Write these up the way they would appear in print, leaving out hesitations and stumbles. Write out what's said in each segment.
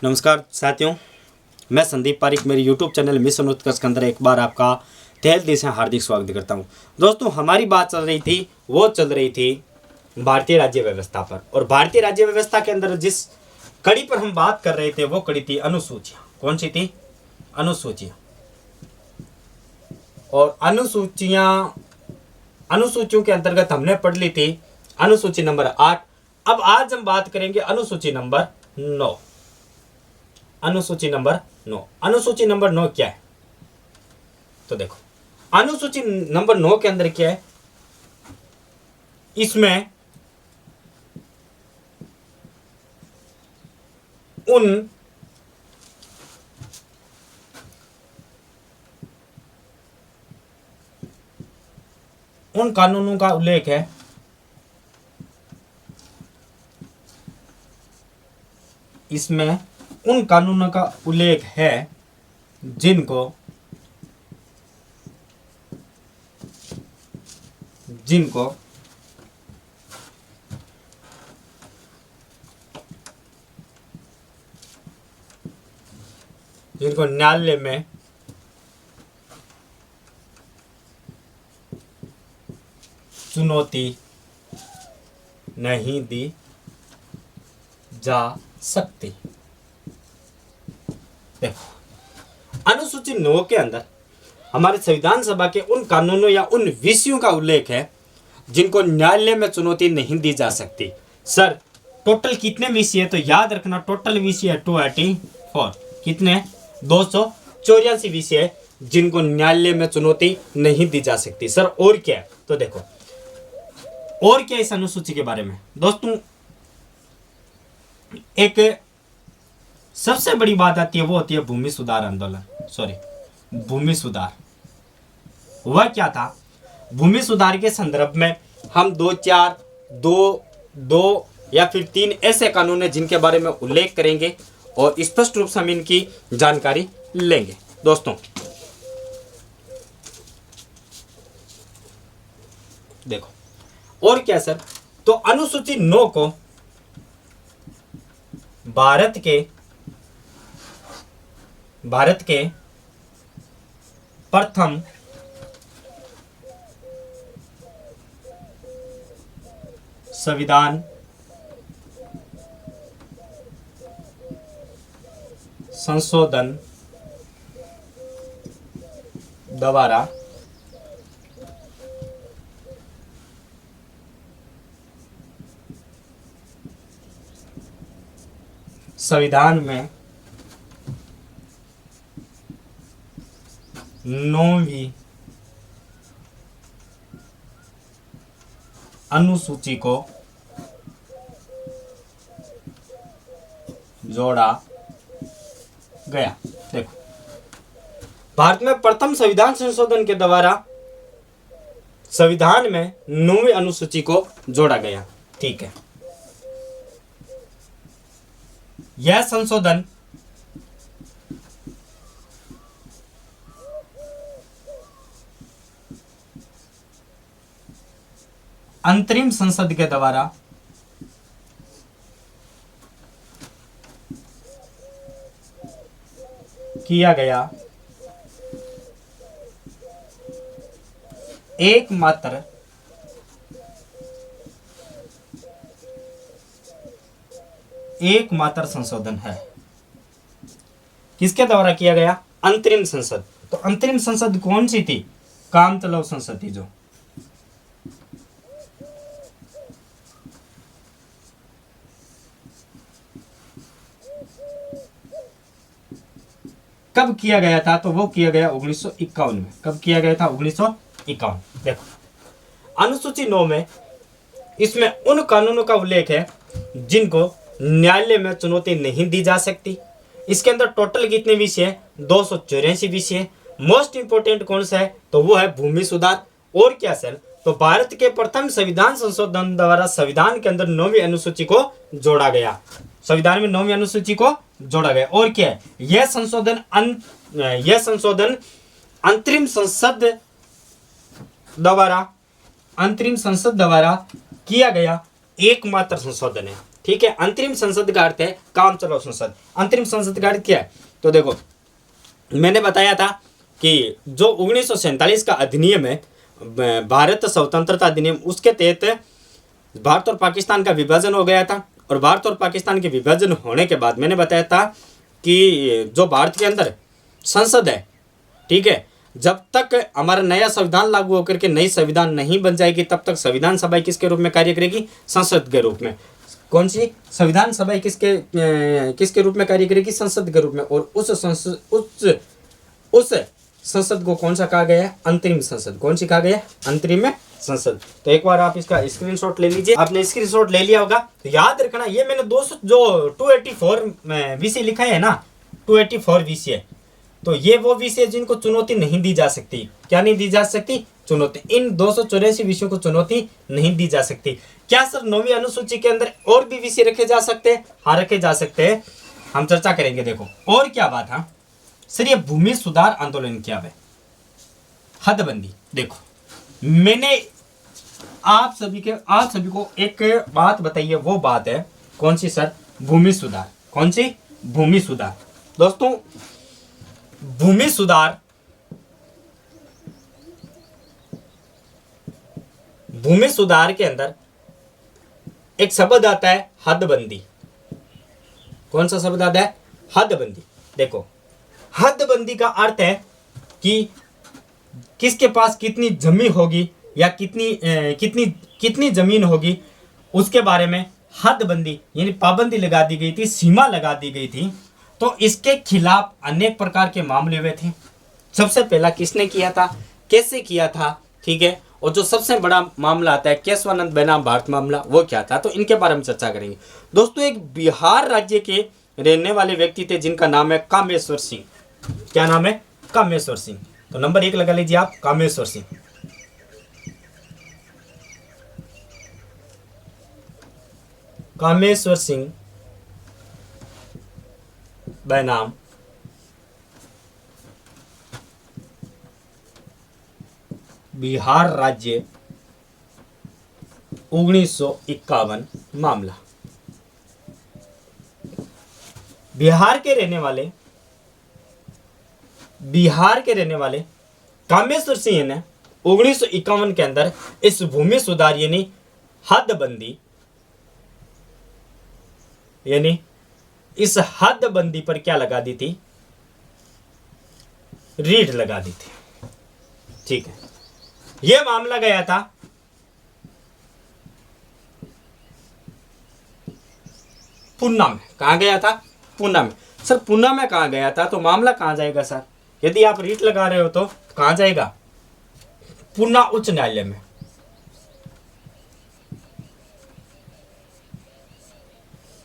नमस्कार साथियों, मैं संदीप पारिक मेरे YouTube चैनल मिशन उत्कर्ष के अंदर एक बार आपका तहे दिल से हार्दिक स्वागत करता हूं। दोस्तों, हमारी बात चल रही थी भारतीय राज्य व्यवस्था पर। और भारतीय राज्य व्यवस्था के अंदर जिस कड़ी पर हम बात कर रहे थे वो कड़ी थी अनुसूचियाँ। कौन सी थी? अनुसूचियाँ। और अनुसूचियों के अंतर्गत हमने पढ़ ली थी अनुसूची नंबर 8। अब आज हम बात करेंगे अनुसूची नंबर 9। अनुसूची नंबर 9। अनुसूची नंबर 9 क्या है? तो देखो, अनुसूची नंबर 9 के अंदर क्या है? इसमें उन कानूनों का उल्लेख है इसमें उन कानूनों का उल्लेख है जिनको न्यायालय में चुनौती नहीं दी जा सकती। देखो, अनुसूची 9 के अंदर हमारे संविधान सभा के उन कानूनों या उन विषयों का उल्लेख है जिनको न्यायालय में चुनौती नहीं दी जा सकती। सर, टोटल कितने विषय है? तो याद रखना, टोटल विषय है 284। कितने? 284 विषय है जिनको न्यायालय में चुनौती नहीं दी जा सकती। सर, और क्या है? तो देखो, और क्या इस अनुसूची के बारे में? दोस्तों, एक सबसे बड़ी बात आती है, वो होती है भूमि सुधार आंदोलन। भूमि सुधार वह क्या था? भूमि सुधार के संदर्भ में हम दो या फिर 3 ऐसे कानून हैं जिनके बारे में उल्लेख करेंगे और स्पष्ट रूप से हम इनकी जानकारी लेंगे। दोस्तों, देखो, और क्या सर? तो अनुसूची 9 को भारत के प्रथम संविधान संशोधन द्वारा संविधान में 9वीं अनुसूची को जोड़ा गया। देखो, भारत में प्रथम संविधान संशोधन के द्वारा संविधान में 9वीं अनुसूची को जोड़ा गया। ठीक है, यह संशोधन अंतरिम संसद के द्वारा किया गया एकमात्र संशोधन है। किसके द्वारा किया गया? अंतरिम संसद। तो अंतरिम संसद कौन सी थी? कामतलव संसद थी। जो कब किया गया था? तो वो किया गया 1951 में। कब किया गया था? 1951। देखो, अनुसूची 9 में इसमें उन कानूनों का उल्लेख है जिनको न्यायालय में चुनौती नहीं दी जा सकती। इसके अंदर टोटल कितने विषय है? 284 विषय। मोस्ट इंपोर्टेंट कौन सा है? तो वो है भूमि सुधार। और क्या सर? तो भारत के प्रथम संविधान संशोधन द्वारा संविधान के अंदर 9वीं अनुसूची को जोड़ा गया। संविधान में 9वीं अनुसूची को जोड़ा गया। और क्या है? यह संशोधन अंतरिम संसद द्वारा किया गया एकमात्र संशोधन है। ठीक है। अंतरिम संसद का अर्थ है काम चलाओ संसद। अंतरिम संसद का अर्थ क्या है? तो देखो, मैंने बताया था कि जो 1947 का अधिनियम है, भारत स्वतंत्रता अधिनियम, उसके तहत भारत और पाकिस्तान का विभाजन हो गया था। और भारत और पाकिस्तान के विभाजन होने के बाद मैंने बताया था कि जो भारत के अंदर संसद है, ठीक है, जब तक हमारा नया संविधान लागू होकर के नई संविधान नहीं बन जाएगी तब तक संविधान सभा किसके रूप में कार्य करेगी? संसद के रूप में। कौन सी संविधान सभा किसके रूप में कार्य करेगी? संसद के रूप में। और उस संसद को कौन सा कहा गया है? अंतरिम संसद। कौन सी कहा गया है? अंतरिम संसद। तो एक बार आप इसका स्क्रीनशॉट ले लीजिए। आपने स्क्रीनशॉट ले लिया होगा तो याद रखना, ये मैंने दोस्तों जो 284 विषय लिखा है ना, 284 विषय, तो ये वो विषय जिनको चुनौती नहीं दी जा सकती। क्या नहीं दी जा सकती? चुनौती। इन 284 विषयों को चुनौती नहीं दी जा सकती। क्या सर 9वीं अनुसूची के अंदर और भी विषय रखे जा सकते हैं? हाँ, रखे जा सकते हैं। हम चर्चा करेंगे। देखो और क्या बात है सर, ये भूमि सुधार आंदोलन क्या है? हदबंदी। देखो मैंने आप सभी को एक बात बताई है, वो बात है कौन सी सर? भूमि सुधार। कौन सी? भूमि सुधार। दोस्तों भूमि सुधार, भूमि सुधार के अंदर एक शब्द आता है हदबंदी। कौन सा शब्द आता है? हदबंदी। देखो हदबंदी का अर्थ है कि किसके पास कितनी जमीन होगी या कितनी जमीन होगी, उसके बारे में हदबंदी यानी पाबंदी लगा दी गई थी, सीमा लगा दी गई थी। तो इसके खिलाफ अनेक प्रकार के मामले हुए थे। सबसे पहला किसने किया था, कैसे किया था, ठीक है, और जो सबसे बड़ा मामला आता है केशवानंद बनाम भारत मामला, वो क्या था, तो इनके बारे में चर्चा करेंगे। दोस्तों एक बिहार राज्य के रहने वाले व्यक्ति थे जिनका नाम है कामेश्वर सिंह। क्या नाम है? कामेश्वर सिंह। तो नंबर 1 लगा लीजिए आप, कामेश्वर सिंह। कामेश्वर सिंह बनाम बिहार राज्य 1951 मामला। बिहार के रहने वाले कामेश्वर सिंह ने 1951 के अंदर इस भूमि सुधार यानी हदबंदी यानी इस हदबंदी पर क्या लगा दी थी? रीढ़ लगा दी थी। ठीक है, यह मामला गया था पूना में। कहां गया था? पूना में। सर पूना में कहां गया था? तो मामला कहां जाएगा सर? यदि आप रीट लगा रहे हो तो कहां जाएगा? पूना उच्च न्यायालय में।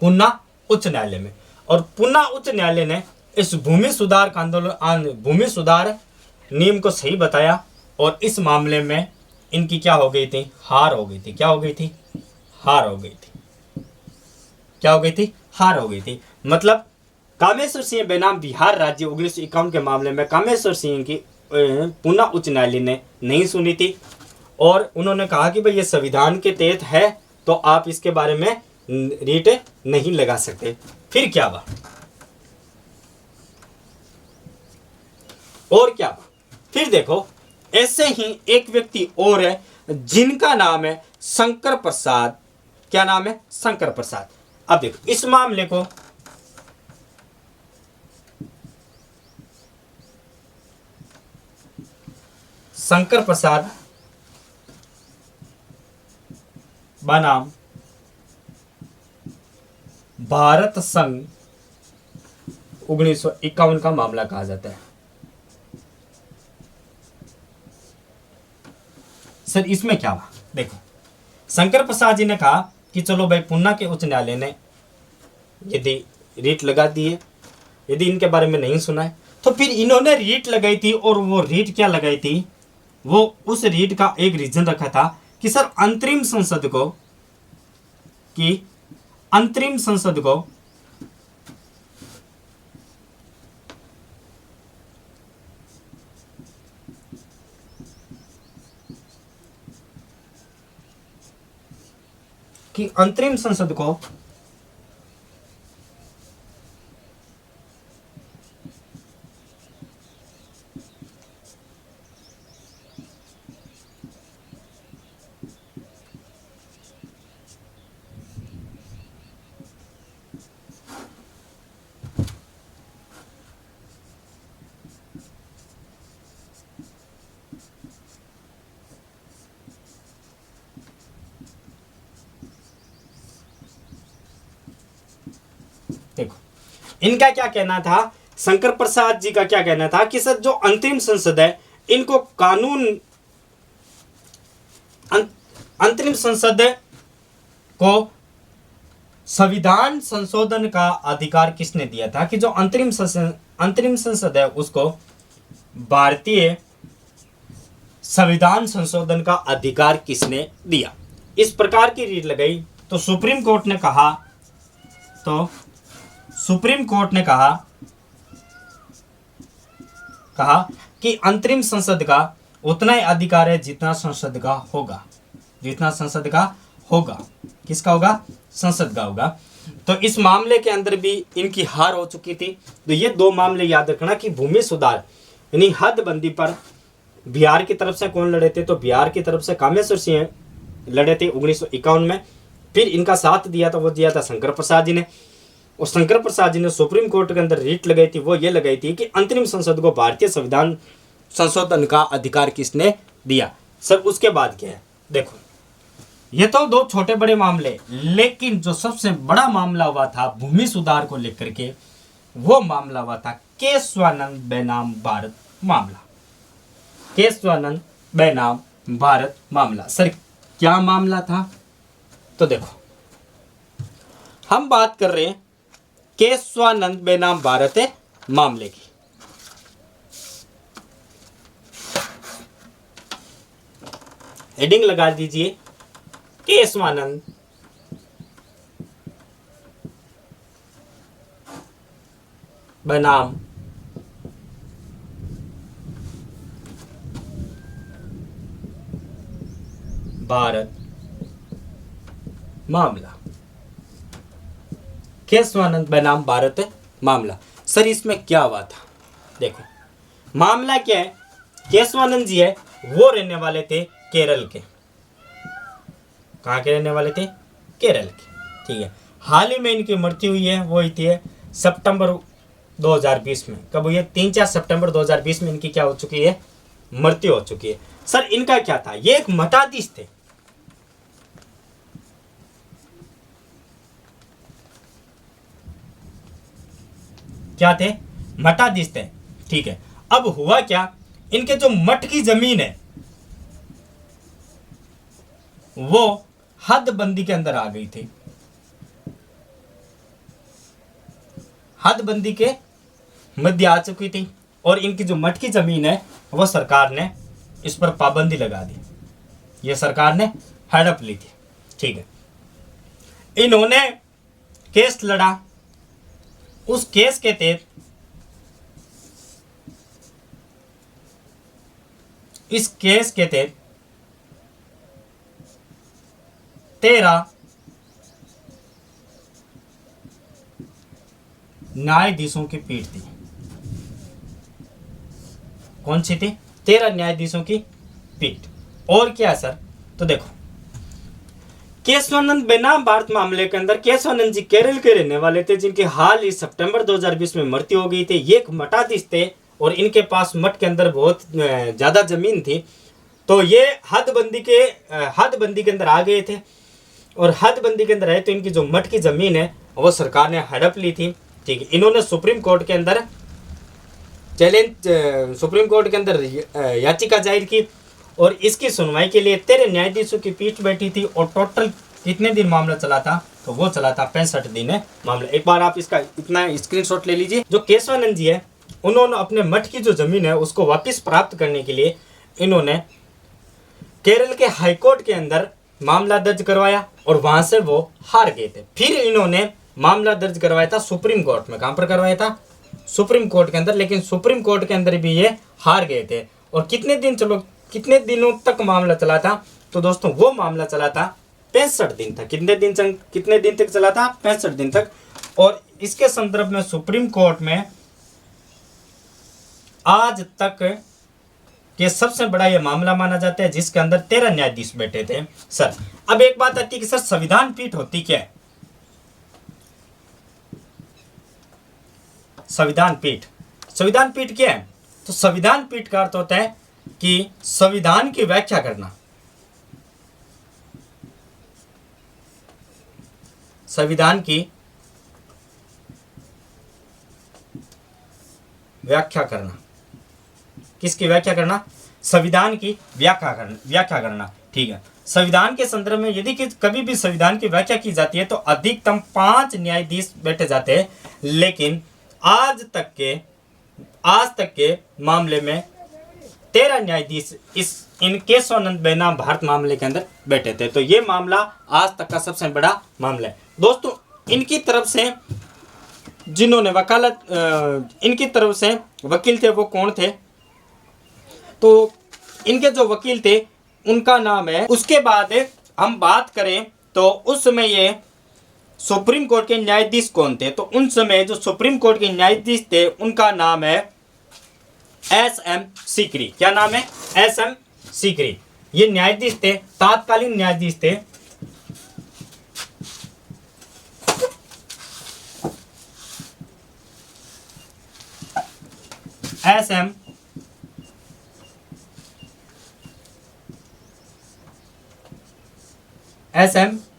पूना उच्च न्यायालय में। और पूना उच्च न्यायालय ने इस भूमि सुधार का भूमि सुधार नियम को सही बताया और इस मामले में इनकी क्या हो गई थी? हार हो गई थी। क्या हो गई थी? हार हो गई थी। क्या हो गई थी? हार हो गई थी। मतलब कामेश्वर सिंह बनाम बिहार राज्य 1951 के मामले में कामेश्वर सिंह की पूना उच्च न्यायालय ने नहीं सुनी थी और उन्होंने कहा कि भाई ये संविधान के तहत है तो आप इसके बारे में रीट नहीं लगा सकते। फिर क्या हुआ? और क्या हुआ? फिर देखो ऐसे ही एक व्यक्ति और है जिनका नाम है शंकर प्रसाद। क्या नाम है? शंकर प्रसाद। अब देखो इस मामले को शंकर प्रसाद बनाम भारत संघ 1951 का मामला कहा जाता है। सर इसमें क्या हुआ? देखो शंकर प्रसाद जी ने कहा कि चलो भाई पूना के उच्च न्यायालय ने यदि रीट लगा दी है, यदि इनके बारे में नहीं सुना है, तो फिर इन्होंने रीट लगाई थी। और वो रीट क्या लगाई थी? वो उस रीट का एक रीजन रखा था कि सर अंतरिम संसद को अंतरिम संसद को देखो इनका क्या कहना था, शंकर प्रसाद जी का क्या कहना था कि सर जो अंतरिम संसद है इनको कानून, अंतरिम संसद को संविधान संशोधन का अधिकार किसने दिया था, कि जो अंतरिम संसद है उसको भारतीय संविधान संशोधन का अधिकार किसने दिया। इस प्रकार की रीट लगाई तो सुप्रीम कोर्ट ने कहा, कहा कि अंतरिम संसद का उतना ही अधिकार है जितना संसद का होगा, जितना संसद का होगा। किसका होगा? संसद का होगा। तो इस मामले के अंदर भी इनकी हार हो चुकी थी। तो ये दो मामले याद रखना कि भूमि सुधार यानी हदबंदी पर बिहार की तरफ से कौन लड़े थे, तो बिहार की तरफ से कामेश्वर सिंह लड़े थे 1951 में। फिर इनका साथ दिया था, वो दिया था शंकर प्रसाद जी ने। और शंकर प्रसाद जी ने सुप्रीम कोर्ट के अंदर रीट लगाई थी, वो ये लगाई थी कि अंतरिम संसद को भारतीय संविधान संशोधन का अधिकार किसने दिया। सर उसके बाद क्या है, देखो ये तो दो छोटे बड़े मामले, लेकिन जो सबसे बड़ा मामला हुआ था भूमि सुधार को लेकर के, वो मामला हुआ था केशवानंद बनाम भारत मामला। केशवानंद बनाम भारत मामला। सर क्या मामला था? तो देखो हम बात कर रहे हैं केशवानंद बनाम भारत मामले की। हेडिंग लगा दीजिए केशवानंद बनाम भारत मामला। केशवानंद बनाम भारत मामला। सर इसमें क्या हुआ था? देखो मामला क्या है, केशवानंद जी है वो रहने वाले थे केरल के। कहाँ के रहने वाले थे? केरल के। ठीक है, हाल ही में इनकी मृत्यु हुई है, वो हुई थी सितंबर 2020 में। कब हुई है? 3-4 सितंबर 2020 में इनकी क्या हो चुकी है? मृत्यु हो चुकी है। सर इनका क्या था? ये एक मठाधीश थे। क्या थे? मठाधीश थे। ठीक है, अब हुआ क्या, इनके जो मठ की जमीन है वो हदबंदी के अंदर आ गई थी। हदबंदी के मध्य आ चुकी थी और इनकी जो मठ की जमीन है वो सरकार ने इस पर पाबंदी लगा दी। ये सरकार ने हड़प ली थी। ठीक है, इन्होंने केस लड़ा। उस केस के तहत इस केस के तहत 13 न्यायाधीशों की पीठ थी। कौन सी थी? 13 न्यायाधीशों की पीठ। और क्या सर? तो देखो केशवानंद बनाम भारत मामले के अंदर केशवानंद जी केरल के रहने वाले थे, जिनकी हाल ही सितंबर 2020 में मृत्यु हो गई थी। ये एक मठाधीश थे और इनके पास मठ के अंदर बहुत ज़्यादा जमीन थी। तो ये हदबंदी के अंदर आ गए थे और हदबंदी के अंदर है तो इनकी जो मठ की जमीन है वो सरकार ने हड़प ली थी। ठीक है, इन्होंने सुप्रीम कोर्ट के अंदर याचिका दायर की और इसकी सुनवाई के लिए 13 न्यायाधीशों की पीठ बैठी थी। और टोटल कितने दिन मामला चला था? तो वो चला था 65 दिन है मामला। एक बार आप इसका इतना स्क्रीनशॉट ले लीजिए। जो केशवानंद जी है उन्होंने अपने मठ की जो जमीन है उसको वापस प्राप्त करने के लिए इन्होंने केरल के हाईकोर्ट के अंदर मामला दर्ज करवाया और वहां से वो हार गए थे। फिर इन्होंने मामला दर्ज करवाया था सुप्रीम कोर्ट में। कहां पर करवाया था? सुप्रीम कोर्ट के अंदर। लेकिन सुप्रीम कोर्ट के अंदर भी ये हार गए थे। और कितने दिनों तक मामला चला था? तो दोस्तों वो मामला चला था 65 दिन तक। कितने दिन तक चला था? 65 दिन तक। और इसके संदर्भ में सुप्रीम कोर्ट में आज तक ये सबसे बड़ा ये मामला माना जाता है, जिसके अंदर 13 न्यायाधीश बैठे थे। सर अब एक बात आती है कि सर संविधान पीठ होती क्या है? संविधान पीठ क्या है? तो संविधान पीठ का अर्थ होता है कि संविधान की व्याख्या करना। संविधान की व्याख्या करना। किसकी व्याख्या करना? संविधान की व्याख्या करना। ठीक है, संविधान के संदर्भ में यदि कभी भी संविधान की व्याख्या की जाती है तो अधिकतम 5 न्यायाधीश बैठे जाते हैं, लेकिन आज तक के मामले में 13 न्यायाधीश इन केशवानंद बेनाम भारत मामले के अंदर बैठे थे। तो ये मामला आज तक का सबसे बड़ा मामला है। दोस्तों, इनकी तरफ से जिन्होंने इनकी तरफ से वकील थे वो कौन थे? तो इनके जो वकील थे उनका नाम है, उसके बाद हम बात करें तो उस समय ये सुप्रीम कोर्ट के न्यायाधीश कौन थे? तो उन समय जो सुप्रीम कोर्ट के न्यायाधीश थे उनका नाम है एस.एम. सीकरी। क्या नाम है? एस.एम. सीकरी। ये न्यायाधीश थे, तात्कालीन न्यायाधीश थे। एस.एम.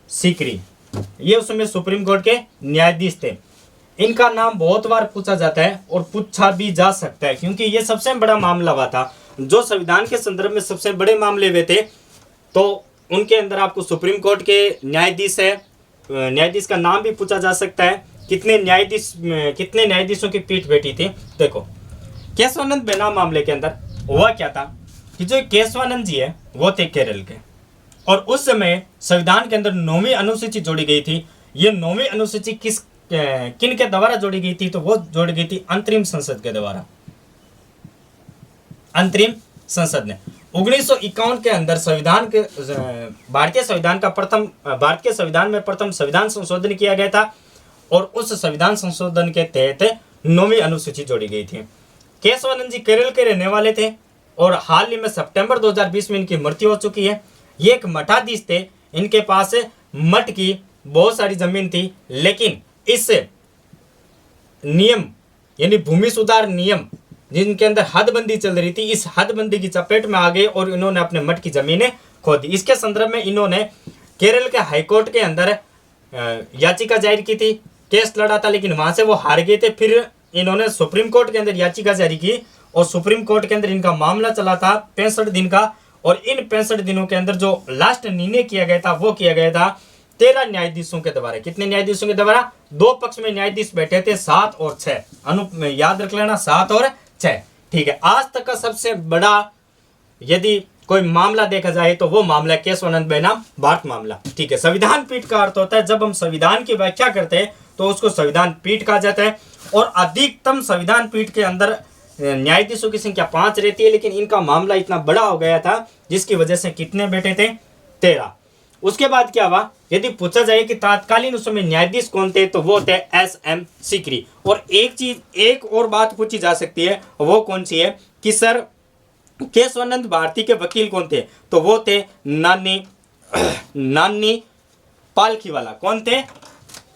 सीकरी, ये उस समय सुप्रीम कोर्ट के न्यायाधीश थे। इनका नाम बहुत बार पूछा जाता है और पूछा भी जा सकता है, क्योंकि ये सबसे बड़ा मामला हुआ था। जो संविधान के संदर्भ में सबसे बड़े मामले हुए थे, तो उनके अंदर आपको सुप्रीम कोर्ट के न्यायाधीश है, न्यायाधीश का नाम भी पूछा जा सकता है। कितने न्यायाधीशों की पीठ बैठी थी? देखो, केशवानंद बेनाम मामले के अंदर हुआ क्या था कि जो केशवानंद जी है वो थे केरल के, और उस समय संविधान के अंदर 9वीं अनुसूची जोड़ी गई थी। ये 9वीं अनुसूची किन के द्वारा जोड़ी गई थी? तो वो जोड़ी गई थी अंतरिम संसद के द्वारा। अंतरिम संसद ने 1951 के अंदर भारतीय संविधान में प्रथम संविधान संशोधन किया गया था, और उस संविधान संशोधन के तहत 9वीं अनुसूची जोड़ी गई थी। केशवानंद जी केरल के रहने वाले थे, और हाल ही में सितंबर 2020 में इनकी मृत्यु हो चुकी है। ये एक मठाधीश थे, इनके पास मठ की बहुत सारी जमीन थी, लेकिन इस नियम यानी भूमि सुधार नियम जिनके अंदर हदबंदी चल रही थी, इस हदबंदी की चपेट में आ गए और इन्होंने अपने मठ की जमीनें खो दी। इसके संदर्भ में इन्होंने केरल के हाईकोर्ट के अंदर याचिका जारी की थी, केस लड़ा था, लेकिन वहां से वो हार गए थे। फिर इन्होंने सुप्रीम कोर्ट के अंदर याचिका जारी की, और सुप्रीम कोर्ट के अंदर इनका मामला चला था 65 दिन का, और इन 65 दिनों के अंदर जो लास्ट निर्णय किया गया था वो किया गया था 13 न्यायाधीशों के द्वारा। कितने न्यायाधीशों के द्वारा? 2 पक्ष में न्यायाधीश बैठे थे, 7 और 6। याद रख लेना, 7 और 6। ठीक है, आज तक का सबसे बड़ा यदि कोई मामला देखा जाए तो वो मामला केशवानंद बेनाम भारत मामला। ठीक है, संविधान पीठ का अर्थ होता है जब हम संविधान की व्याख्या करते हैं तो उसको संविधान पीठ कहा जाता है, और अधिकतम संविधान पीठ के अंदर न्यायाधीशों की संख्या 5 रहती है, लेकिन इनका मामला इतना बड़ा हो गया था जिसकी वजह से कितने बैठे थे? 13। उसके बाद क्या हुआ? यदि पूछा जाए कि तात्कालीन उस समय न्यायाधीश कौन थे, तो वो थे एस.एम. सीकरी। और एक और बात पूछी जा सकती है, वो कौन सी है कि सर केशवानंद भारती के वकील कौन थे? तो वो थे नानी पालखीवाला। कौन थे?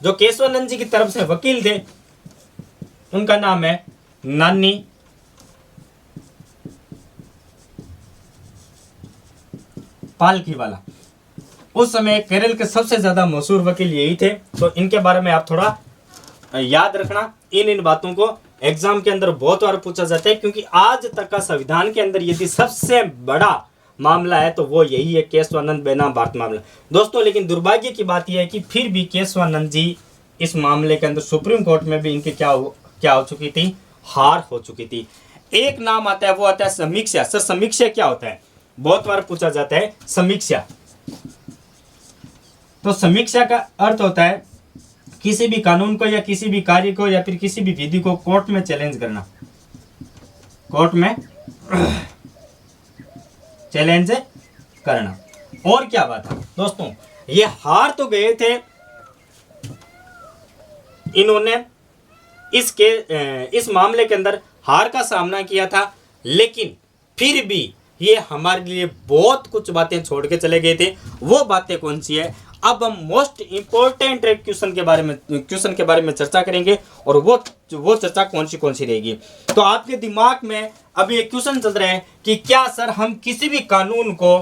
जो केशवानंद जी की तरफ से वकील थे उनका नाम है नानी पालखीवाला। उस समय केरल के सबसे ज्यादा मशहूर वकील यही थे। तो इनके बारे में आप थोड़ा याद रखना। इन बातों को एग्जाम के अंदर बहुत बार पूछा जाता है, क्योंकि आज तक का संविधान के अंदर यदि सबसे बड़ा मामला है तो वो यही है, केशवानंद बेनाम भारत मामला। दोस्तों, लेकिन दुर्भाग्य की बात यह है कि फिर भी केशवानंद जी इस मामले के अंदर सुप्रीम कोर्ट में भी इनकी क्या हो चुकी थी? हार हो चुकी थी। एक नाम आता है, वो आता है समीक्षा। सर समीक्षा क्या होता है? बहुत बार पूछा जाता है समीक्षा। तो समीक्षा का अर्थ होता है किसी भी कानून को या किसी भी कार्य को या फिर किसी भी विधि को कोर्ट में चैलेंज करना। कोर्ट में चैलेंज करना। और क्या बात है दोस्तों, ये हार तो गए थे, इन्होंने इस मामले के अंदर हार का सामना किया था, लेकिन फिर भी ये हमारे लिए बहुत कुछ बातें छोड़ के चले गए थे। वो बातें कौन सी है? अब हम मोस्ट इंपॉर्टेंट क्वेश्चन के बारे में चर्चा करेंगे, और वो चर्चा कौन सी रहेगी। तो आपके दिमाग में अभी एक क्वेश्चन चल रहा है कि क्या सर हम किसी भी कानून को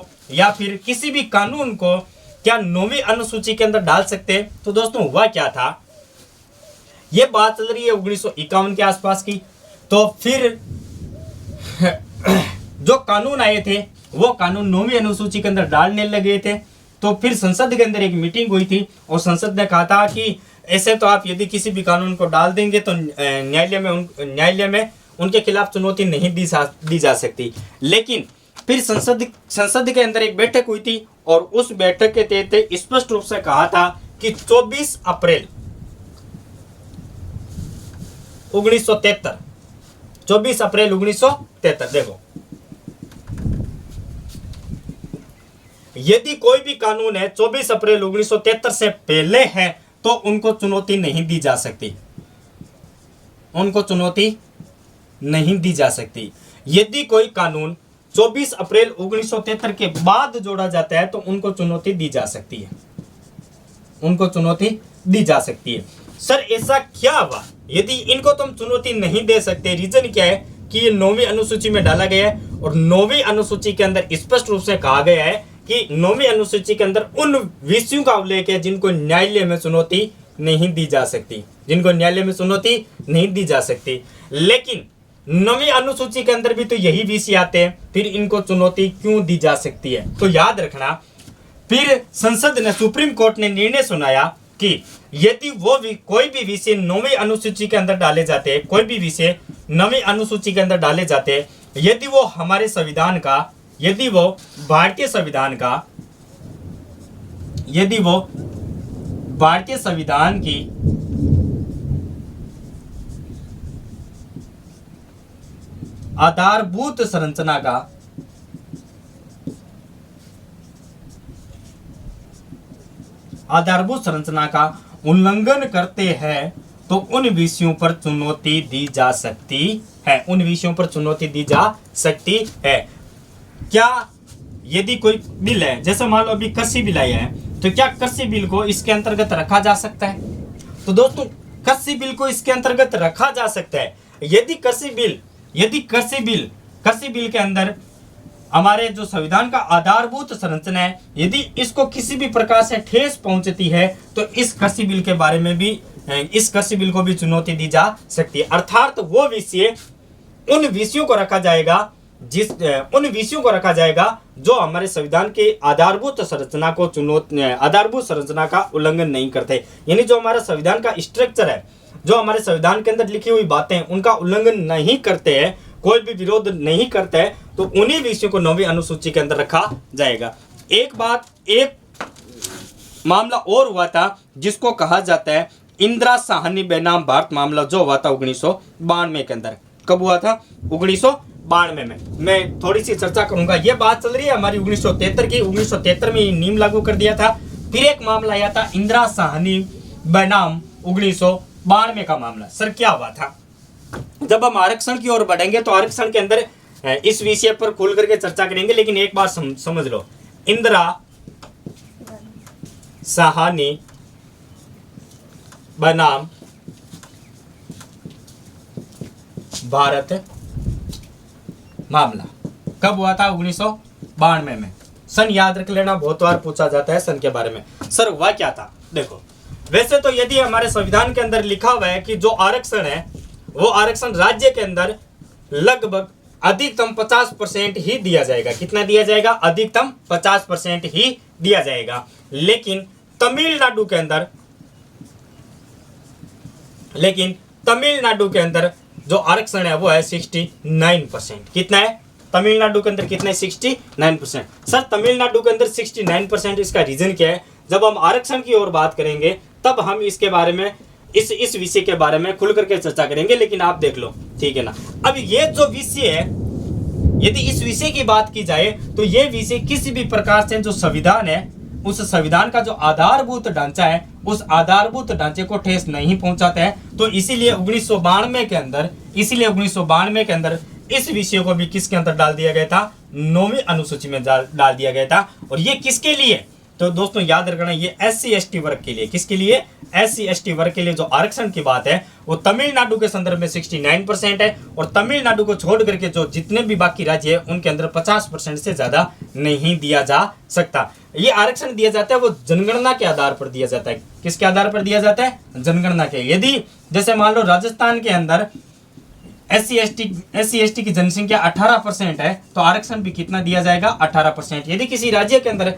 क्या 9वीं अनुसूची के अंदर डाल सकते हैं? तो दोस्तों, हुआ क्या था, ये बात चल रही है 1951 के आसपास की। तो फिर जो कानून आए थे वो कानून 9वीं अनुसूची के अंदर डालने लगे थे। तो फिर संसद के अंदर एक मीटिंग हुई थी और संसद ने कहा था कि ऐसे तो आप यदि किसी भी कानून को डाल देंगे तो न्यायालय में उनके खिलाफ चुनौती नहीं दी जा सकती। लेकिन फिर संसद के अंदर एक बैठक हुई थी और उस बैठक के तहत स्पष्ट रूप से कहा था कि 24 अप्रैल 1973 24 अप्रैल 1973 देखो, यदि कोई भी कानून है 24 अप्रैल 1973 से पहले है तो उनको चुनौती नहीं दी जा सकती, उनको चुनौती नहीं दी जा सकती। यदि कोई कानून 24 अप्रैल 1973 के बाद जोड़ा जाता है तो उनको चुनौती दी जा सकती है, उनको चुनौती दी जा सकती है। सर ऐसा क्या हुआ यदि इनको तुम चुनौती नहीं दे सकते? रीजन क्या है कि ये 9वीं अनुसूची में डाला गया है और 9वीं अनुसूची के अंदर स्पष्ट रूप से कहा गया है कि 9वीं अनुसूची के अंदर उन विषयों का उल्लेख है जिनको न्यायालय में चुनौती नहीं दी जा सकती, जिनको न्यायालय में चुनौती नहीं दी जा सकती। लेकिन 9वीं अनुसूची के अंदर भी तो यही विषय आते हैं, फिर इनको चुनौती क्यों दी जा सकती है? तो याद रखना, फिर संसद ने, सुप्रीम कोर्ट ने निर्णय सुनाया कि यदि वो कोई भी विषय 9वीं अनुसूची के अंदर डाले जाते हैं, कोई भी विषय 9वीं अनुसूची के अंदर डाले जाते हैं, यदि वो हमारे संविधान का, यदि वो भारतीय संविधान का, यदि वो भारतीय संविधान की आधारभूत संरचना का उल्लंघन करते हैं तो उन विषयों पर चुनौती दी जा सकती है, उन विषयों पर चुनौती दी जा सकती है। क्या यदि कोई बिल है, जैसे मान लो अभी कृषि बिल आया है, तो क्या कृषि बिल को इसके अंतर्गत रखा जा सकता है? तो दोस्तों कृषि बिल को इसके अंतर्गत रखा जा सकता है। यदि कृषि बिल के अंदर हमारे जो संविधान का आधारभूत संरचना है, यदि इसको किसी भी प्रकार से ठेस पहुंचती है तो इस कृषि बिल के बारे में भी, इस कृषि बिल को भी चुनौती दी जा सकती है। अर्थात वो विषय, उन विषयों को रखा जाएगा उन विषयों को रखा जाएगा जो हमारे संविधान के आधारभूत संरचना को आधारभूत संरचना का उल्लंघन नहीं करते। यानी जो हमारा संविधान का स्ट्रक्चर है, जो हमारे संविधान के अंदर लिखी हुई बातें, उनका उल्लंघन नहीं करते हैं, कोई भी विरोध नहीं करता है, तो उन्हीं विषयों को 9वीं अनुसूची के अंदर रखा जाएगा। एक मामला और हुआ था जिसको कहा जाता है इंदिरा साहनी बनाम भारत मामला, जो हुआ था 1992 के अंदर। कब हुआ था? 1992 में। मैं थोड़ी सी चर्चा करूंगा। ये बात चल रही है हमारी 1973 की। 1973 में नियम लागू कर दिया था। फिर एक मामला आया था इंदिरा साहनी बनाम 1992 का मामला। सर क्या हुआ था? जब हम आरक्षण की ओर बढ़ेंगे तो आरक्षण के अंदर इस विषय पर खुल करके चर्चा करेंगे, लेकिन एक बात समझ लो, इंदिरा साहनी बनाम भारत मामला कब हुआ था? 1992 में। सन याद रख लेना, बहुत बार पूछा जाता है सन के बारे में। सर हुआ क्या था? देखो, वैसे तो यदि हमारे संविधान के अंदर लिखा हुआ है कि जो आरक्षण है वो आरक्षण राज्य के अंदर लगभग अधिकतम 50% ही दिया जाएगा। कितना दिया जाएगा? अधिकतम 50% ही दिया जाएगा। लेकिन तमिलनाडु के अंदर जो आरक्षण है वो है 69%। कितना है तमिलनाडु के अंदर? कितना है? 69%। सर तमिलनाडु के अंदर 69%, इसका रीजन क्या है? जब हम आरक्षण की ओर बात करेंगे तब हम इसके बारे में, इस विषय के बारे में खुल करके चर्चा करेंगे, लेकिन आप देख लो, ठीक है ना। अब ये जो विषय है, यदि इस विषय की बात की जाए तो ये विषय किसी भी प्रकार से जो संविधान है, उस संविधान का जो आधारभूत ढांचा है, उस आधारभूत ढांचे को ठेस नहीं पहुंचाता है। तो इसीलिए 1992 के अंदर इस विषय को भी किसके अंदर डाल दिया गया था? 9वीं अनुसूची में डाल दिया गया था। और ये किसके लिए? तो दोस्तों याद रखना, ये SC/ST वर्ग के लिए। किसके लिए? SC/ST वर्ग के लिए जो आरक्षण की बात है वो तमिलनाडु के संदर्भ में 69% है, और तमिलनाडु को छोड़ करके जो जितने भी बाकी राज्य है उनके अंदर 50% से ज्यादा नहीं दिया जा सकता। ये आरक्षण दिया जाता है वो जनगणना के आधार पर दिया जाता है। किसके आधार पर दिया जाता है? जनगणना के। यदि जैसे मान लो राजस्थान के अंदर SC ST की जनसंख्या 18% है, तो आरक्षण भी कितना दिया जाएगा? 18%। यदि किसी राज्य के अंदर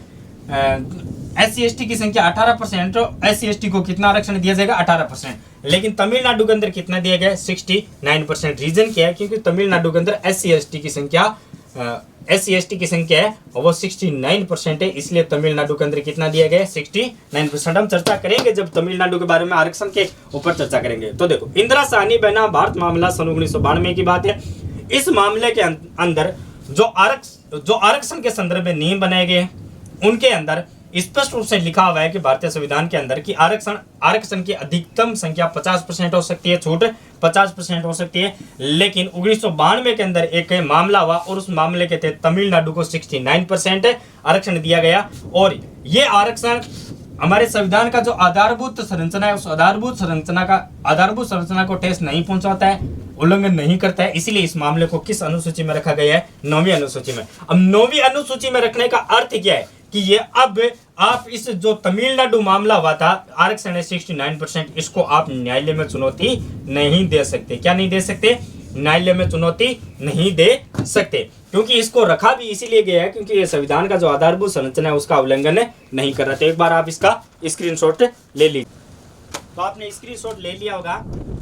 SC ST की संख्या 18%, तो SC ST को कितना आरक्षण दिया जाएगा? 18%। लेकिन तमिलनाडु के अंदर कितना दिया गया है? 69%। रीजन क्या है? क्योंकि तमिलनाडु के अंदर SC ST की संख्या है वो 69% है, इसलिए तमिलनाडु के अंदर कितना दिया गया है? 69%। हम चर्चा करेंगे जब तमिलनाडु के बारे में आरक्षण के ऊपर चर्चा करेंगे। तो देखो, इंदिरा साहनी बहना भारत मामला सन 1992 की बात है। इस मामले के अंदर जो आरक्षण के संदर्भ में नियम बनाए गए हैं, उनके अंदर स्पष्ट रूप से लिखा हुआ है कि भारतीय संविधान के अंदर की आरक्षण की अधिकतम संख्या 50% हो सकती है, छूट 50% हो सकती है। लेकिन 1992 के अंदर एक मामला हुआ और उस मामले के तहत तमिलनाडु को 69% आरक्षण दिया गया। और ये आरक्षण हमारे संविधान का जो आधारभूत संरचना है, उस आधारभूत संरचना को ठेस नहीं पहुंचाता है, उल्लंघन नहीं करता है। इसीलिए इस मामले को किस अनुसूची में रखा गया है? 9वीं अनुसूची में। अब 9वीं अनुसूची में रखने का अर्थ क्या है कि ये अब आप इस जो तमिलनाडु मामला हुआ था, आरक्षण है 69%, इसको आप न्यायालय में चुनौती नहीं दे सकते। क्या नहीं दे सकते? न्यायालय में चुनौती नहीं दे सकते, क्योंकि इसको रखा भी इसीलिए गया है क्योंकि ये संविधान का जो आधारभूत संरचना है उसका उल्लंघन नहीं कर रहा था। एक बार आप इसका स्क्रीनशॉट ले लीजिए। तो आपने स्क्रीनशॉट ले लिया होगा।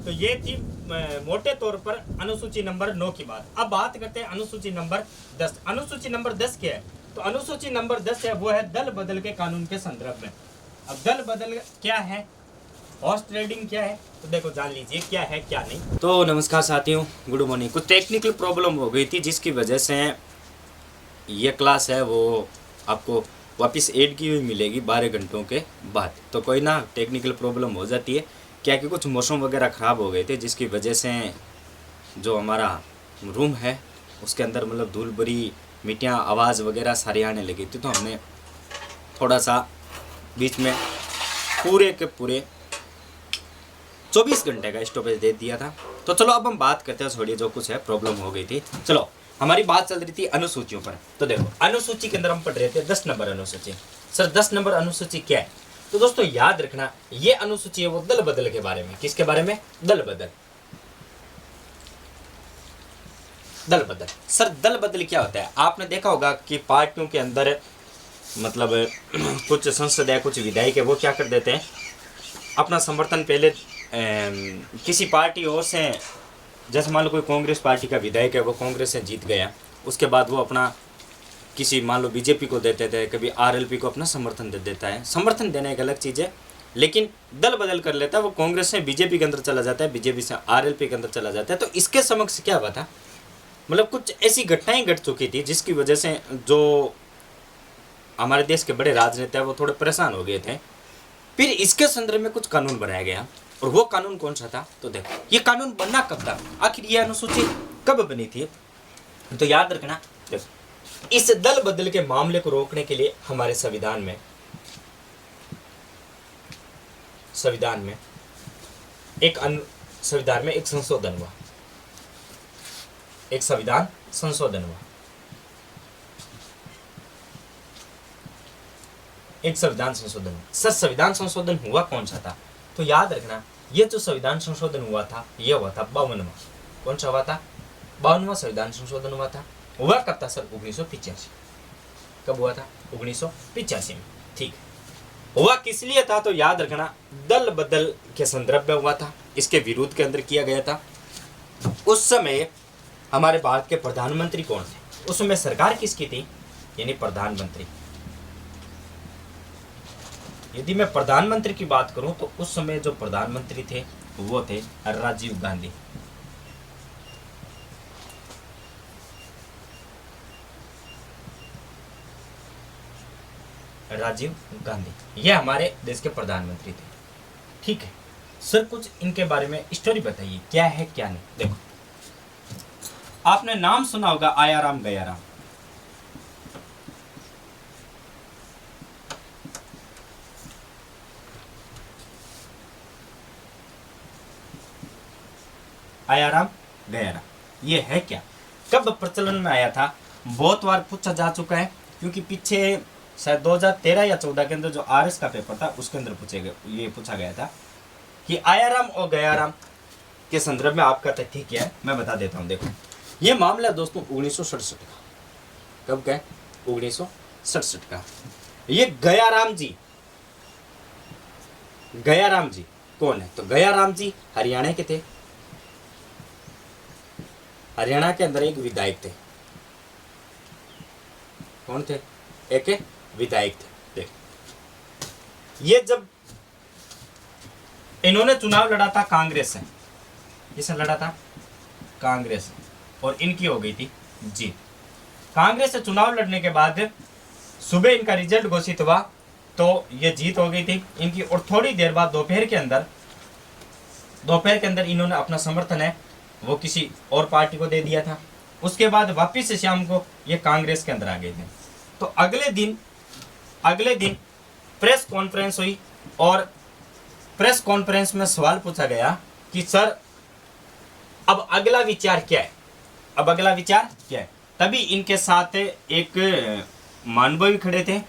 तो ये थी मोटे तौर पर अनुसूची नंबर 9 की बात। अब बात करते हैं अनुसूची नंबर 10। अनुसूची नंबर 10 क्या है? तो अनुसूची नंबर 10 है वो है दल बदल के कानून के संदर्भ में। अब दल बदल क्या है, हॉर्स ट्रेडिंग क्या है, तो देखो जान लीजिए क्या है क्या नहीं। तो नमस्कार साथियों, गुड मॉर्निंग। कुछ टेक्निकल प्रॉब्लम हो गई थी जिसकी वजह से ये क्लास है वो आपको वापस ऐड की हुई मिलेगी 12 घंटों के बाद। तो कोई ना, टेक्निकल प्रॉब्लम हो जाती है क्या कि कुछ मौसम वगैरह ख़राब हो गए थे, जिसकी वजह से जो हमारा रूम है उसके अंदर मतलब धूल भरी मिट्टियाँ, आवाज़ वगैरह सारी आने लगी थी। तो हमने थोड़ा सा बीच में पूरे के पूरे 24 घंटे का स्टॉपेज दे दिया था। तो चलो अब हम बात करते हैं, छोड़िए जो कुछ है प्रॉब्लम हो गई थी। चलो, हमारी बात चल रही थी अनुसूचियों पर। तो देखो, अनुसूची के अंदर हम पढ़ रहे थे 10 नंबर अनुसूची। सर 10 नंबर अनुसूची क्या है? तो दोस्तों याद रखना, ये अनुसूची है वो दल बदल के बारे में। किसके बारे में? दल बदल। दल बदल। सर दल बदल क्या होता है? आपने देखा होगा कि पार्टियों के अंदर मतलब कुछ संसद है, कुछ विधायक है, वो क्या कर देते हैं, अपना समर्थन पहले किसी पार्टी और से, जैसे मान लो कोई कांग्रेस पार्टी का विधायक है, वो कांग्रेस से जीत गया, उसके बाद वो अपना किसी मान लो बीजेपी को देते थे, कभी आरएलपी को अपना समर्थन दे देता है। समर्थन देने एक अलग चीज़ है, लेकिन दल बदल कर लेता है। वो कांग्रेस से बीजेपी के अंदर चला जाता है, बीजेपी से आरएलपी के अंदर चला जाता है। तो इसके समक्ष क्या हुआ था, मतलब कुछ ऐसी घटनाएं घट चुकी थी जिसकी वजह से जो हमारे देश के बड़े राजनेता है वो थोड़े परेशान हो गए थे। फिर इसके संदर्भ में कुछ कानून बनाया गया, और वो कानून कौन सा था? तो देखो, ये कानून बनना कब था, आखिर ये अनुसूची कब बनी थी? तो याद रखना, देखो, इस दल बदल के मामले को रोकने के लिए हमारे संविधान में एक संशोधन हुआ, एक संविधान संशोधन हुआ, एक संविधान संशोधन। सर संविधान संशोधन हुआ कौन सा था? तो याद रखना, ये जो संविधान संशोधन हुआ था ये हुआ था 52वां। कौन सा हुआ था? 52वां संविधान संशोधन हुआ था। हुआ कब था सर? 1985। कब हुआ था? 1985 में। ठीक, हुआ किस लिए था? तो याद रखना, दल बदल के संदर्भ में हुआ था, इसके विरोध के अंदर किया गया था। उस समय हमारे भारत के प्रधानमंत्री कौन थे? उस समय सरकार किसकी थी? यानी प्रधानमंत्री। यदि मैं प्रधानमंत्री की बात करूं तो उस समय जो प्रधानमंत्री थे वो थे राजीव गांधी। राजीव गांधी ये हमारे देश के प्रधानमंत्री थे। ठीक है सर, कुछ इनके बारे में स्टोरी बताइए, क्या है क्या नहीं। देखो, आपने नाम सुना होगा आयाराम गयाराम। आयाराम गयाराम ये है क्या? कब प्रचलन में आया था? बहुत बार पूछा जा चुका है, क्योंकि पीछे शायद 2013 या 14 के अंदर जो आरएस का पेपर था उसके अंदर पूछा गया था कि आयाराम और गयाराम के संदर्भ में आपका तथ्य क्या है मैं बता देता हूं। देखो ये मामला दोस्तों 1967 का। कब का? 1967 का। ये गयाराम जी, गयाराम जी कौन है? तो गयाराम जी हरियाणा के थे। हरियाणा के अंदर एक विधायक थे। कौन थे? एक विधायक थे। देख ये जब इन्होंने चुनाव लड़ा था कांग्रेस से, किसने लड़ा था? कांग्रेस से, और इनकी हो गई थी जीत। कांग्रेस से चुनाव लड़ने के बाद सुबह इनका रिजल्ट घोषित हुआ तो ये जीत हो गई थी इनकी, और थोड़ी देर बाद दोपहर के अंदर इन्होंने अपना समर्थन है वो किसी और पार्टी को दे दिया था। उसके बाद वापिस से शाम को ये कांग्रेस के अंदर आ गए थे। तो अगले दिन प्रेस कॉन्फ्रेंस हुई और प्रेस कॉन्फ्रेंस में सवाल पूछा गया कि सर अब अगला विचार क्या है? अब अगला विचार क्या है? तभी इनके साथ एक मानव खड़े थे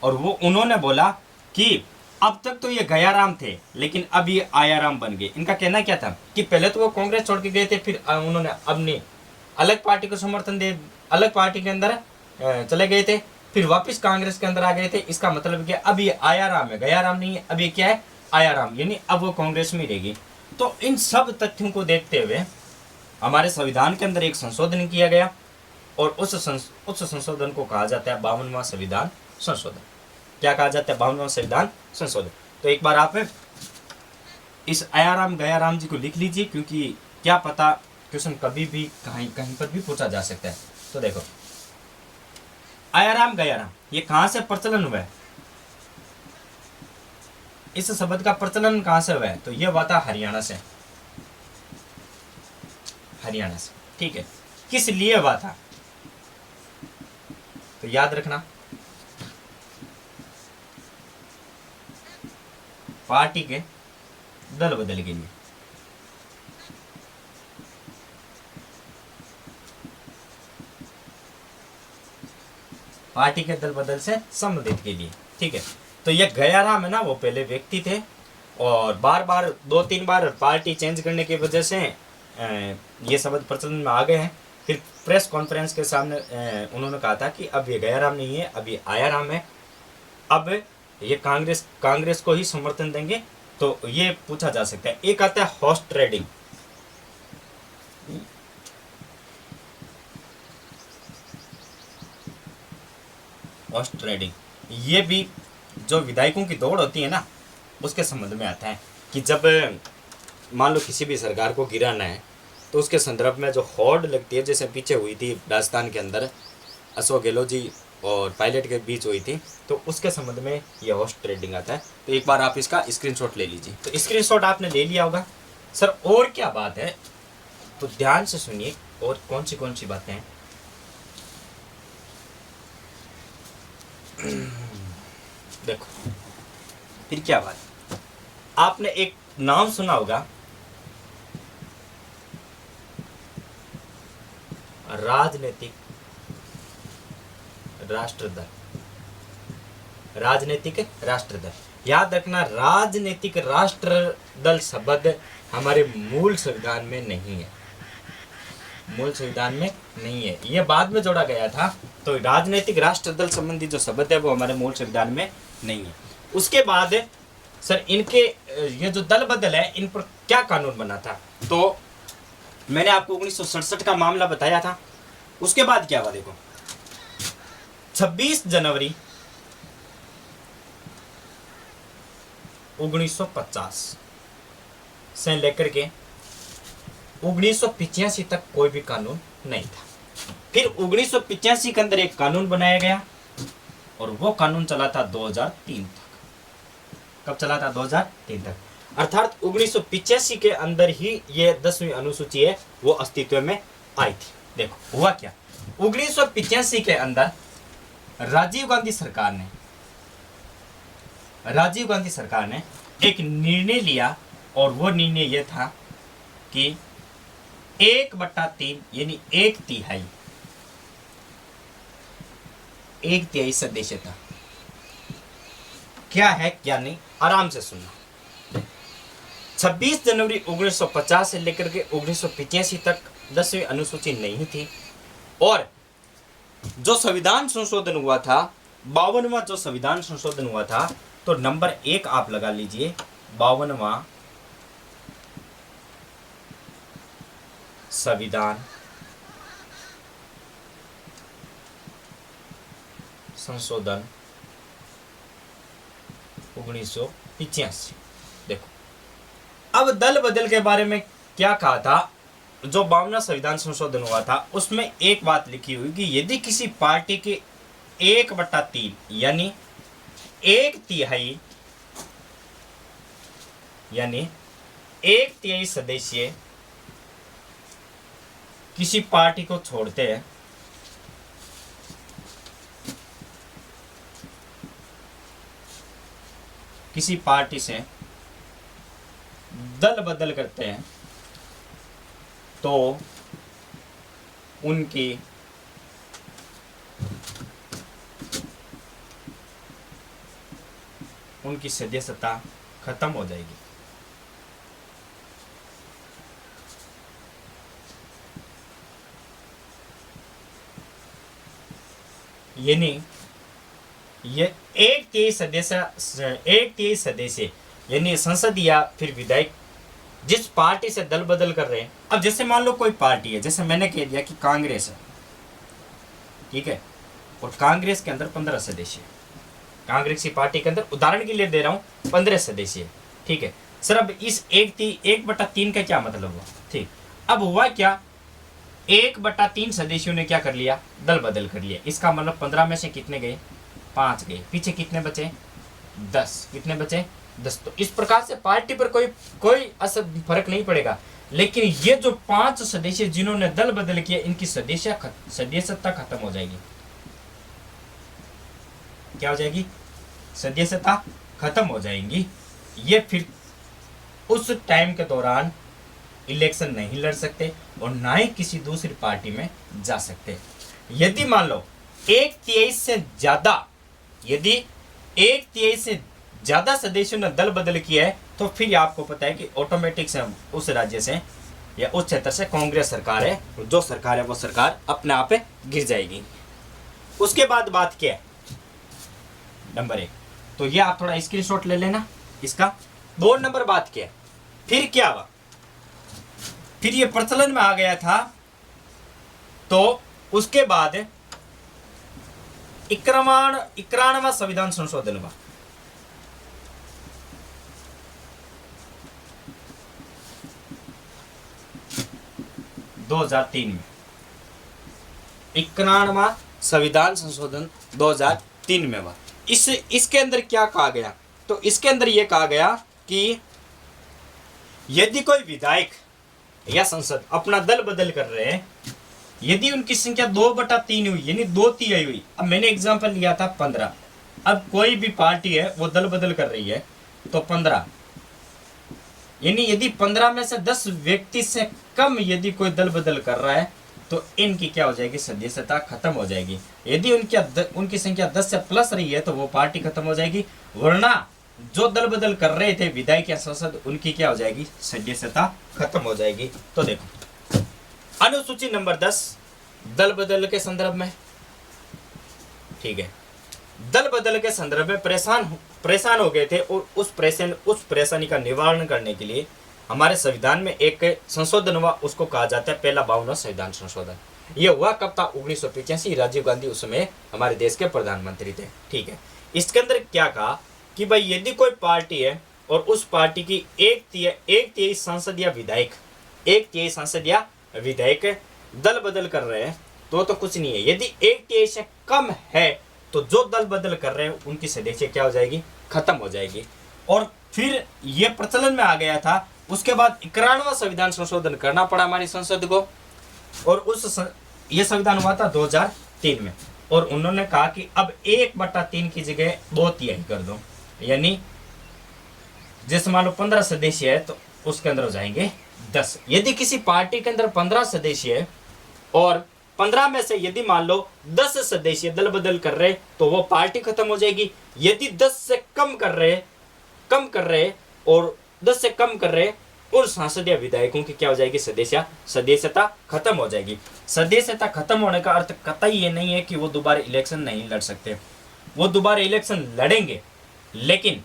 और वो उन्होंने बोला कि अब तक तो ये गयाराम थे लेकिन अब ये आयाराम बन गए। इनका कहना क्या था कि पहले तो वो कांग्रेस छोड़ के गए थे, फिर उन्होंने अपनी अलग पार्टी को समर्थन दे, अलग पार्टी के अंदर चले गए थे, फिर वापस कांग्रेस के अंदर आ गए थे। इसका मतलब क्या? अब ये आयाराम है, गयाराम नहीं है। अब ये क्या है? आयाराम, यानी अब वो कांग्रेस में रहेगी। तो इन सब तथ्यों को देखते हुए हमारे संविधान के अंदर एक संशोधन किया गया और उस संशोधन को कहा जाता है 52वां संविधान संशोधन। क्या कहा जाता है? 52वां संविधान संशोधन। तो एक बार आप इस आयाराम गयाराम जी को लिख लीजिए, क्योंकि क्या पता क्वेश्चन कभी भी कहीं पर भी पूछा जा सकता है। तो देखो आयाराम गयाराम ये कहां से प्रचलन हुआ है? इस शब्द का प्रचलन कहां से हुआ है? तो ये हुआ था हरियाणा से। हरियाणा से, ठीक है। किस लिए हुआ था? तो याद रखना, पार्टी के दल बदल के लिए। पार्टी के दल बदल से संबंधित के लिए, ठीक है। तो ये गयाराम है ना, वो पहले व्यक्ति थे और बार बार 2-3 बार पार्टी चेंज करने की वजह से ये शब्द प्रचलन में आ गए हैं। फिर प्रेस कॉन्फ्रेंस के सामने उन्होंने कहा था कि अब ये गयाराम नहीं है, अब ये आयाराम है, अब ये कांग्रेस को ही समर्थन देंगे। तो ये पूछा जा सकता है। एक आता है हॉर्स ट्रेडिंग। हॉर्स ट्रेडिंग ये भी जो विधायकों की दौड़ होती है ना, उसके संबंध में आता है कि जब मान लो किसी भी सरकार को गिराना है तो उसके संदर्भ में जो होड़ लगती है, जैसे पीछे हुई थी राजस्थान के अंदर अशोक गहलोत जी और पायलट के बीच हुई थी, तो उसके संबंध में ये हॉर्स ट्रेडिंग आता है। तो एक बार आप इसका स्क्रीनशॉट ले लीजिए। तो स्क्रीनशॉट आपने ले लिया होगा। सर और क्या बात है? तो ध्यान से सुनिए, और कौन सी बातें हैं। देखो फिर क्या बात है, आपने एक नाम सुना होगा, राजनीतिक राष्ट्रदल। राजनीतिक राष्ट्रदल, याद रखना, राजनीतिक राष्ट्रदल शब्द हमारे मूल संविधान में नहीं है। मूल संविधान में नहीं है, यह बाद में जोड़ा गया था। तो राजनीतिक राष्ट्रदल संबंधी जो शब्द है वो हमारे मूल संविधान में नहीं है। उसके बाद सर इनके ये जो दल बदल है, इन पर क्या कानून बना था? तो मैंने आपको 1967 का मामला बताया था। उसके बाद क्या हुआ? देखो 26 जनवरी 1950 से लेकर के 1985 तक कोई भी कानून नहीं था। फिर 1985 के अंदर एक कानून बनाया गया और वो कानून चला था 2003 तक। कब चला था? 2003 तक। अर्थात 1985 के अंदर ही ये 10वीं अनुसूची है वो अस्तित्व में आई थी। देखो हुआ क्या, 1985 के अंदर राजीव गांधी सरकार ने एक निर्णय लिया और वो निर्णय ये था कि 1/3 यानी 1/3 सदस्यता क्या है क्या नहीं, आराम से सुनना। 26 जनवरी 1950 से लेकर के 1985 तक 10वीं अनुसूची नहीं थी। और जो संविधान संशोधन हुआ था, 52वां जो संविधान संशोधन हुआ था, तो नंबर 1 आप लगा लीजिए, 52वां संविधान संशोधन 1985। देखो, अब दल बदल के बारे में क्या कहा था, जो 52वां संविधान संशोधन हुआ था उसमें एक बात लिखी हुई कि यदि किसी पार्टी के 1/3 यानी 1/3 यानी 1/3 सदस्य किसी पार्टी को छोड़ते हैं, किसी पार्टी से दल बदल करते हैं, तो उनकी सदस्यता खत्म हो जाएगी। यानी ये 1/3 सदस्य यानी संसद या फिर विधायक जिस पार्टी से दल बदल कर रहे हैं। अब जैसे मान लो कोई पार्टी है, जैसे मैंने कह दिया कि कांग्रेस है, ठीक है, और कांग्रेस के अंदर 15 सदस्य, कांग्रेस की पार्टी के अंदर उदाहरण के लिए दे रहा हूं 15 सदस्य, ठीक है सर। अब इस 1/3 का क्या मतलब हुआ, ठीक, अब हुआ क्या, 1/3 सदस्यों ने क्या कर लिया, दल बदल कर लिया। इसका मतलब 15 में से कितने गए, 5 गए, पीछे कितने बचे, 10, कितने बचे, 10। तो इस प्रकार से पार्टी पर कोई असर फर्क नहीं पड़ेगा, लेकिन ये जो 5 सदस्य जिन्होंने दल बदल किया, इनकी सदस्यता खत्म हो जाएगी। क्या हो जाएगी, सदस्यता खत्म हो जाएंगी। ये फिर उस टाइम के दौरान इलेक्शन नहीं लड़ सकते और ना ही किसी दूसरी पार्टी में जा सकते। यदि मान लो 1/3 से ज्यादा, यदि 1/3 से ज्यादा सदस्यों ने दल बदल किया है, तो फिर आपको पता है कि ऑटोमेटिक से उस राज्य से या उस क्षेत्र से कांग्रेस सरकार है, जो सरकार है वो सरकार अपने आप गिर जाएगी। उसके बाद बात क्या है, नंबर 1, तो ये आप थोड़ा स्क्रीनशॉट ले लेना इसका। 2 नंबर बात क्या है, फिर क्या हुआ, फिर ये प्रचलन में आ गया था, तो उसके बाद 91वां संविधान संशोधन हुआ। दो 2003 में 91वां संविधान संशोधन 2003 में हुआ। इसके अंदर क्या कहा गया, तो इसके अंदर यह कहा गया कि यदि कोई विधायक या संसद अपना दल बदल कर रहे हैं, यदि उनकी संख्या 2/3 हुई, यानी 2/3 हुई। अब मैंने एग्जांपल लिया था 15, अब कोई भी पार्टी है वो दल बदल कर रही है, तो 15, यानी यदि 15 में से 10 व्यक्ति से कम यदि कोई दल बदल कर रहा है, तो इनकी क्या हो जाएगी, सदस्यता खत्म हो जाएगी। यदि उनकी संख्या 10 से प्लस रही है, तो वो पार्टी खत्म हो जाएगी, वरना जो दल बदल कर रहे थे विधायक या संसद, उनकी क्या हो जाएगी, सदस्यता खत्म हो जाएगी। तो देखो अनुसूची नंबर 10 दल बदल के संदर्भ में, ठीक है, दल बदल के संदर्भ में परेशान हो गए थे, और उस परेशानी का निवारण करने के लिए हमारे संविधान में एक संशोधन हुआ, उसको कहा जाता है पहला 52वां संविधान संशोधन। यह हुआ कब था, 1985। राजीव गांधी उस समय हमारे देश के प्रधानमंत्री थे, ठीक है। इसके अंदर क्या कहा कि भाई यदि कोई पार्टी है और उस पार्टी की 1/3 सांसद या विधायक, 1/3 सांसद या विधायक दल बदल कर रहे हैं, तो कुछ नहीं है। यदि 1/3 से कम है, तो जो दल बदल कर रहे हैं उनकी सदस्य क्या हो जाएगी, खत्म हो जाएगी। और फिर ये प्रचलन में आ गया था। उसके बाद 91वां संविधान संशोधन करना पड़ा हमारी संसद को, और ये संविधान हुआ था 2003 में, और उन्होंने कहा कि अब 1/3 की जगह 2/3 कर दो, यानी जैसे मान लो 15 सदस्य है, तो उसके अंदर हो जाएंगे 10। यदि किसी पार्टी के अंदर 15 सदस्य है और 15 में से यदि मान लो 10 सदस्य दल बदल कर रहे, तो वो पार्टी खत्म हो जाएगी। यदि 10 से कम कर रहे और 10 से कम कर रहे उन सांसद या विधायकों की क्या हो जाएगी, सदस्यता खत्म हो जाएगी। सदस्यता खत्म होने का अर्थ कतई ये नहीं है कि वो दोबारा इलेक्शन नहीं लड़ सकते। वो दोबारा इलेक्शन लड़ेंगे, लेकिन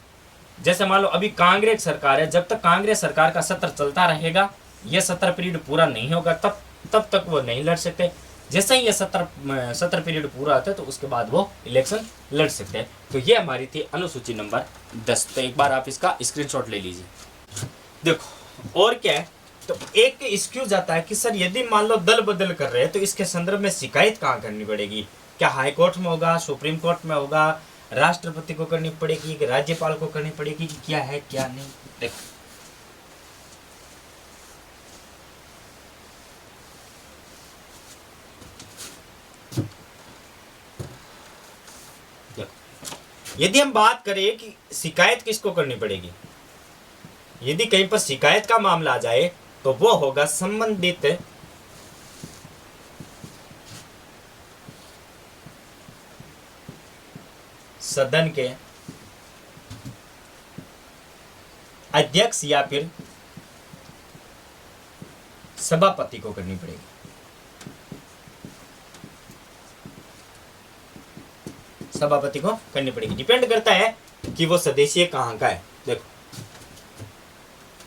जैसे मान लो अभी कांग्रेस सरकार है, जब तक कांग्रेस सरकार का सत्र चलता रहेगा, ये सत्र पीरियड पूरा नहीं होगा, तब तक वो नहीं लड़ सकते। जैसे ही ये सत्र पीरियड पूरा होता है तो उसके बाद वो इलेक्शन लड़ सकते हैं। तो ये हमारी थी अनुसूची नंबर 10। तो एक बार आप इसका स्क्रीनशॉट ले लीजिए। देखो और क्या है, तो एक एक्सक्यूज आता है कि सर यदि मान लो दल बदल कर रहे हैं तो इसके संदर्भ में शिकायत कहाँ करनी पड़ेगी, क्या हाई कोर्ट में होगा, सुप्रीम कोर्ट में होगा, राष्ट्रपति को करनी पड़ेगी कि राज्यपाल को करनी पड़ेगी, कि क्या है क्या नहीं। देखो यदि हम बात करें कि शिकायत किसको करनी पड़ेगी, यदि कहीं पर शिकायत का मामला आ जाए तो वो होगा संबंधित सदन के अध्यक्ष या फिर सभापति को करनी पड़ेगी। सभापति को करनी पड़ेगी, डिपेंड करता है कि वो सदस्य कहाँ का है। देखो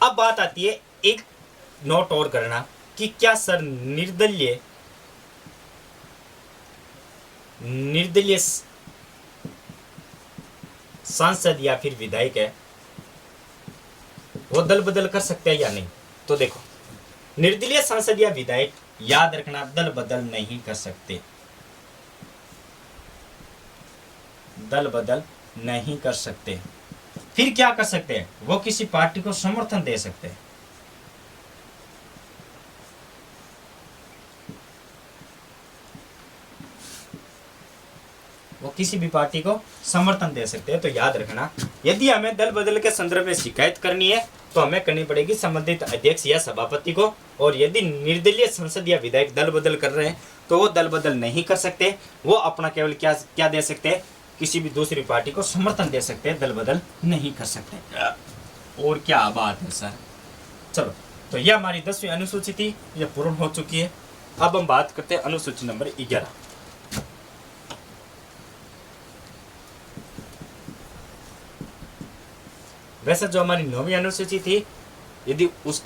अब बात आती है एक नोट और करना कि क्या सर निर्दलीय सांसद या फिर विधायक है वो दल बदल कर सकते हैं या नहीं। तो देखो निर्दलीय सांसद या विधायक याद रखना दल बदल नहीं कर सकते, दल बदल नहीं कर सकते। फिर क्या कर सकते हैं, वो किसी पार्टी को समर्थन दे सकते हैं। वो किसी भी पार्टी को समर्थन दे सकते हैं। तो याद रखना यदि हमें दल बदल के संदर्भ में शिकायत करनी है तो हमें करनी पड़ेगी संबंधित अध्यक्ष या सभापति को, और यदि निर्दलीय सांसद या विधायक दल बदल कर रहे हैं तो वो दल बदल नहीं कर सकते, वो अपना केवल क्या दे सकते हैं, किसी भी दूसरी पार्टी को समर्थन दे सकते हैं, दल बदल नहीं कर सकते। और क्या बात है सर। चलो तो यह हमारी 10वीं अनुसूची थी, यह पूर्ण हो चुकी है। अब हम बात करते हैं अनुसूची नंबर 11। वैसे जो हमारी 9वीं अनुसूची थी, यदि उस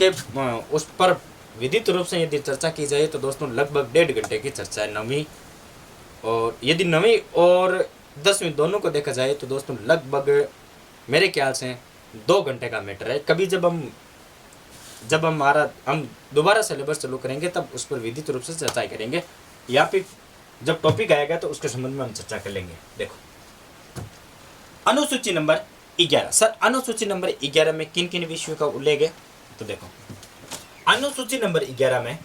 पर विधित रूप से यदि चर्चा की जाए तो दोस्तों लगभग 1.5 घंटे की चर्चा है 9वीं, और यदि 9वीं और 10वीं दोनों को देखा जाए तो दोस्तों लगभग मेरे ख्याल से 2 घंटे का मैटर है। कभी जब हम दोबारा सिलेबस चालू करेंगे तब उस पर विधित रूप से चर्चा करेंगे, या फिर जब टॉपिक आएगा तो उसके संबंध में हम चर्चा कर लेंगे। देखो अनुसूची नंबर 11। सर अनुसूची नंबर 11 में किन किन विषयों का उल्लेख है, तो देखो अनुसूची नंबर 11 में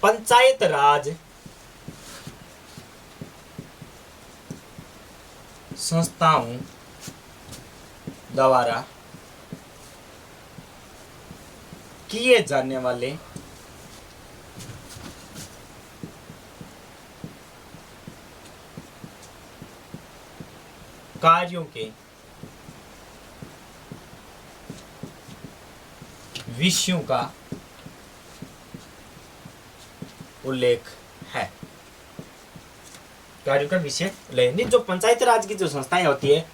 पंचायत राज संस्थाओं द्वारा किए जाने वाले कार्यों के विषयों का उल्लेख है। कार्यों का विषय लेनी, जो पंचायत राज की जो संस्थाएं होती है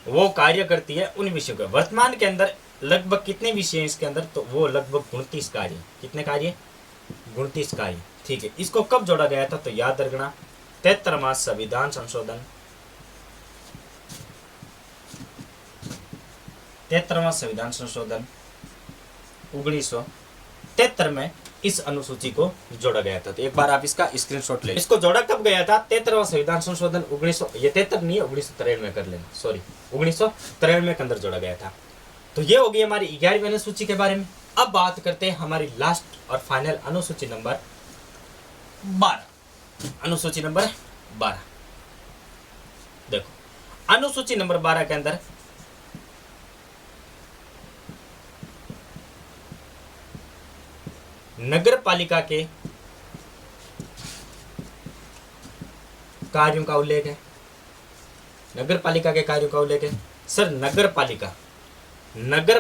वो कार्य करती है उन विषयों का। वर्तमान के अंदर लगभग कितने विषय हैं इसके अंदर, तो वो लगभग 29 कार्य। कितने कार्य, 29 कार्य। ठीक है, इसको कब जोड़ा गया था, तो याद रखना 73वां संविधान संशोधन, 73वां संविधान संशोधन 1973 में इस अनुसूची को जोड़ा गया था। तो एक बार आप इसका स्क्रीनशॉट ले। इसको जोड़ा कब गया था, 73वां संविधान संशोधन 1900, ये 73 नहीं है, 1993 में कर लेना, सॉरी 1993 के अंदर जोड़ा गया था। तो ये हो गई हमारी 11वीं अनुसूची के बारे में। अब बात करते हैं हमारी लास्ट और फाइनल अनुसूची नंबर 12। अनुसूची नंबर 12 देखो, अनुसूची नंबर 12 के अंदर नगर पालिका के कार्यों का उल्लेख है। नगर पालिका के कार्यों का उल्लेख है। सर नगर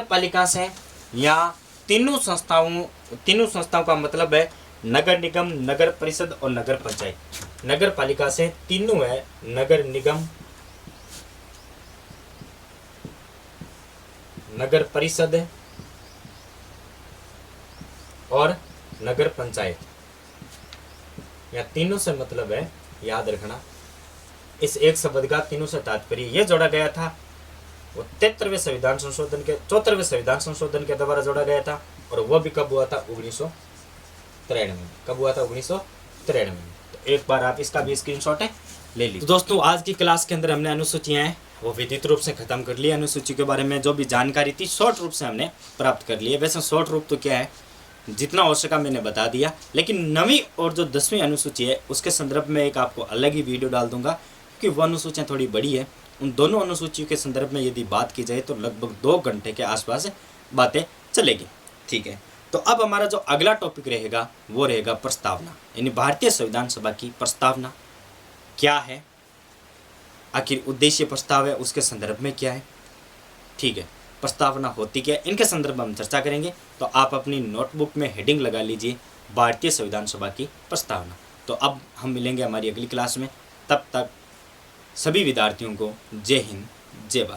पालिका से यहाँ तीनों संस्थाओं का मतलब है नगर निगम, नगर परिषद और नगर पंचायत। नगर पालिका से तीनों है, नगर निगम, नगर परिषद और नगर पंचायत। यह तीनों से मतलब है, याद रखना, इस एक शब्द का तीनों से तात्पर्य यह जोड़ा गया था वो 73वें संविधान संशोधन के 74वें संविधान संशोधन के द्वारा जोड़ा गया था। और वो भी कब हुआ था? 1993 में। कब हुआ था? 1993 में। तो एक बार आप इसका भी स्क्रीनशॉट है ले लीजिए। तो दोस्तों आज की क्लास के अंदर हमने अनुसूचियां हैं वो विधित रूप से खत्म कर ली। अनुसूची के बारे में जो भी जानकारी थी शॉर्ट रूप से हमने प्राप्त कर ली है। वैसे शॉर्ट रूप तो क्या है, जितना हो सका मैंने बता दिया, लेकिन 9वीं और जो 10वीं अनुसूची है उसके संदर्भ में एक आपको अलग ही वीडियो डाल दूंगा, क्योंकि वो अनुसूचियाँ थोड़ी बड़ी है। उन दोनों अनुसूचियों के संदर्भ में यदि बात की जाए तो लगभग 2 घंटे के आसपास बातें चलेगी। ठीक है, तो अब हमारा जो अगला टॉपिक रहेगा वो रहेगा प्रस्तावना, यानी भारतीय संविधान सभा की प्रस्तावना क्या है, आखिर उद्देश्य प्रस्ताव है उसके संदर्भ में क्या है। ठीक है, प्रस्तावना होती क्या है, इनके संदर्भ में हम चर्चा करेंगे। तो आप अपनी नोटबुक में हेडिंग लगा लीजिए भारतीय संविधान सभा की प्रस्तावना। तो अब हम मिलेंगे हमारी अगली क्लास में, तब तक सभी विद्यार्थियों को जय हिंद, जय भारत।